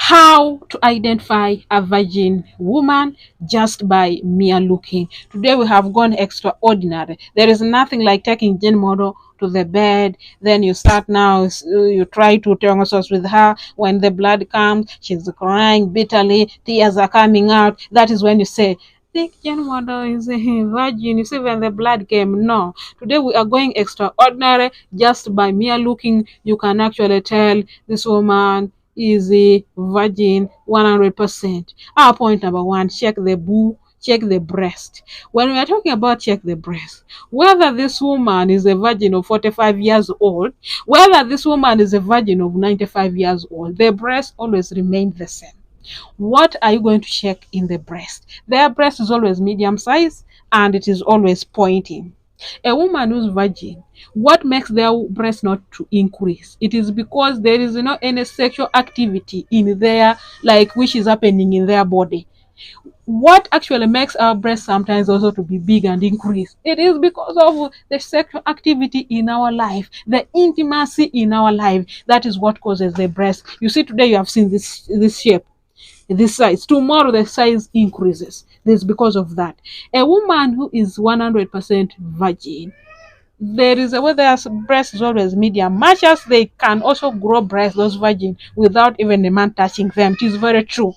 How to identify a virgin woman just by mere looking. Today we have gone extraordinary. There is nothing like taking Jane model to the bed, then you start now, you try to turn yourself with her. When the blood comes, she's crying bitterly, tears are coming out. That is when you say, think Jane model is a virgin. You see, when the blood came, no. Today we are going extraordinary. Just by mere looking, you can actually tell this woman is a virgin 100%. Our point number one, check the boo, check the breast. When we are talking about check the breast, whether this woman is a virgin of 45 years old, whether this woman is a virgin of 95 years old, the breast always remain the same. What are you going to check in the breast? Their breast is always medium size and it is always pointing. A woman who's virgin, what makes their breast not to increase? It is because there is not any sexual activity in there, like which is happening in their body. What actually makes our breast sometimes also to be big and increase? It is because of the sexual activity in our life, the intimacy in our life. That is what causes the breast. You see, today you have seen this shape, this size. Tomorrow the size increases. This is because of that. A woman who is 100% virgin, there is a way their breast is always medium. Much as they can also grow breasts, those virgin, without even a man touching them. It is very true.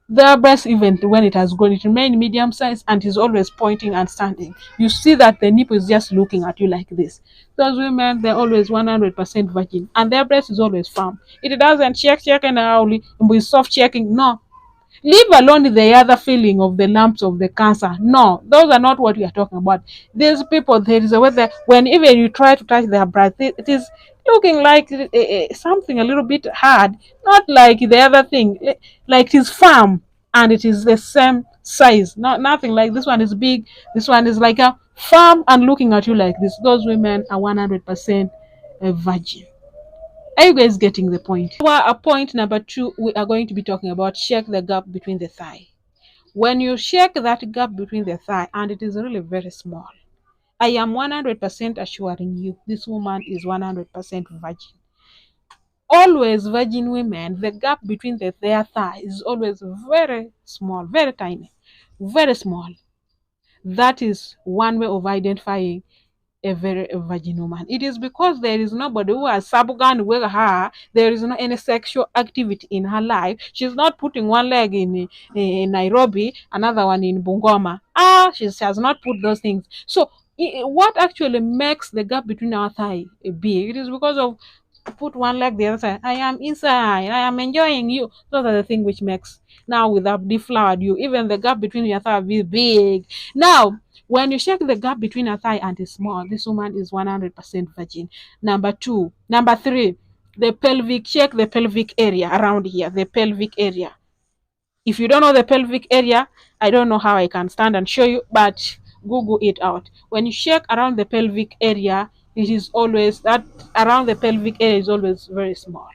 Their breast, even when it has grown, it remains medium size and is always pointing and standing. You see that the nipple is just looking at you like this. Those women, they're always 100% virgin, and their breast is always firm. It doesn't check and only with soft checking. No, leave alone the other feeling of the lumps of the cancer. No, those are not what we are talking about. These people, there is a way that when even you try to touch their breast, it is looking like something a little bit hard, not like the other thing, like it is firm and it is the same size. Not nothing like this one is big, this one is like a firm and looking at you like this. Those women are 100% a virgin. Are you guys getting the point? Our point number two, we are going to be talking about check the gap between the thigh. When you check that gap between the thigh and it is really very small, I am 100% assuring you this woman is 100% virgin. Always virgin women, the gap between their thigh is always very small, very tiny, very small. That is one way of identifying a very virgin woman. It is because there is nobody who has subgone with her. There is not any sexual activity in her life. She's not putting one leg in Nairobi, another one in Bungoma. She has not put those things. So what actually makes the gap between our thigh big? It is because of put one leg the other side. I am inside. I am enjoying you. Those are the things which makes now without deflowered you. Even the gap between your thigh is big. Now when you check the gap between a thigh and a small, this woman is 100% virgin. Number two. Number three, the pelvic, check the pelvic area around here, the pelvic area. If you don't know the pelvic area, I don't know how I can stand and show you, but Google it out. When you check around the pelvic area, it is always that around the pelvic area is always very small.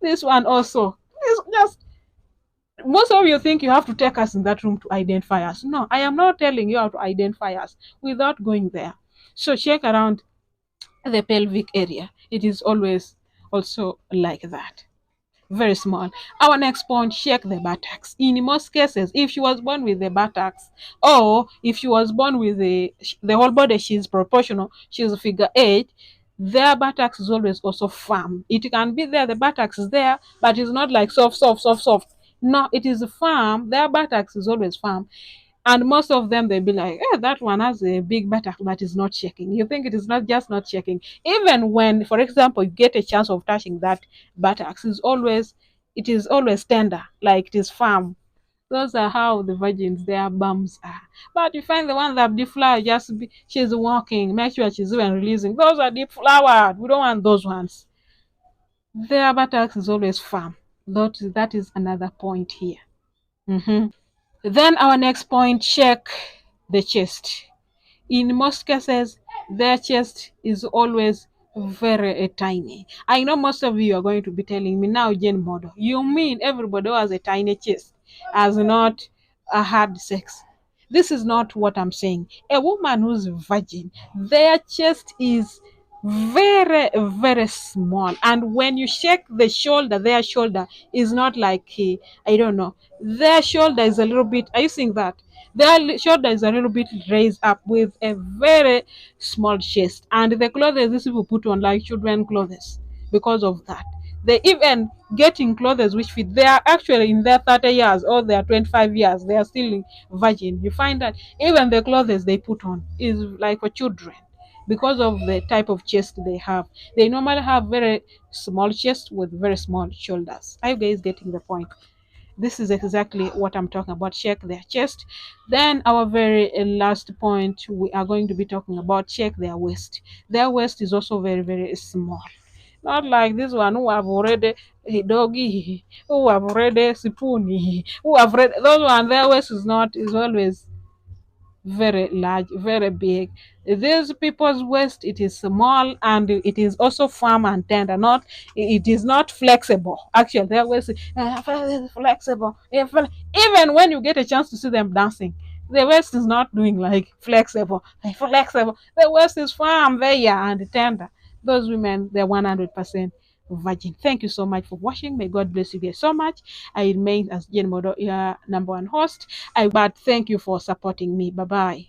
This one also is just most of you think you have to take us in that room to identify us. No, I am not telling you how to identify us without going there. So check around the pelvic area. It is always also like that. Very small. Our next point, check the buttocks. In most cases, if she was born with the buttocks, or if she was born with the whole body, she's proportional, she's a figure eight, their buttocks is always also firm. It can be there, the buttocks is there, but it's not like soft. No, it is firm. Their buttocks is always firm. And most of them, they'll be like, that one has a big buttock, but it's not checking. You think it is not just not checking. Even when, for example, you get a chance of touching that buttocks, it is always tender, like it is firm. Those are how the virgins, their bums are. But you find the one that deep flower, she's walking, make sure she's even releasing. Those are deep flowered. We don't want those ones. Their buttocks is always firm. That is another point here. Mhm. Then our next point, check the chest. In most cases, their chest is always very tiny. I know most of you are going to be telling me now, Jane Model, you mean everybody who has a tiny chest has not a hard sex? This is not what I'm saying. A woman who's virgin, their chest is very very small. And when you check the shoulder, their shoulder is not like I don't know, their shoulder is a little bit, are you seeing that their shoulder is a little bit raised up with a very small chest, and the clothes these people put on like children clothes. Because of that, they even getting clothes which fit, they are actually in their 30 years or their 25 years, they are still virgin. You find that even the clothes they put on is like for children, because of the type of chest they have. They normally have very small chest with very small shoulders. Are you guys getting the point? This is exactly what I'm talking about. Check their chest. Then our very last point, we are going to be talking about check their waist. Their waist is also very very small. Not like this one who have already a doggy, who have already spoony, who have already those one. Their waist is not, is always very large, very big. These people's waist, it is small and it is also firm and tender. Not, it is not flexible. Actually, their waist is flexible. Even when you get a chance to see them dancing, the waist is not doing like flexible. Flexible. The waist is firm, there and tender. Those women, they're 100% virgin. Thank you so much for watching. May God bless you guys so much. I remain as Jane Modo, your number one host. But thank you for supporting me. Bye bye.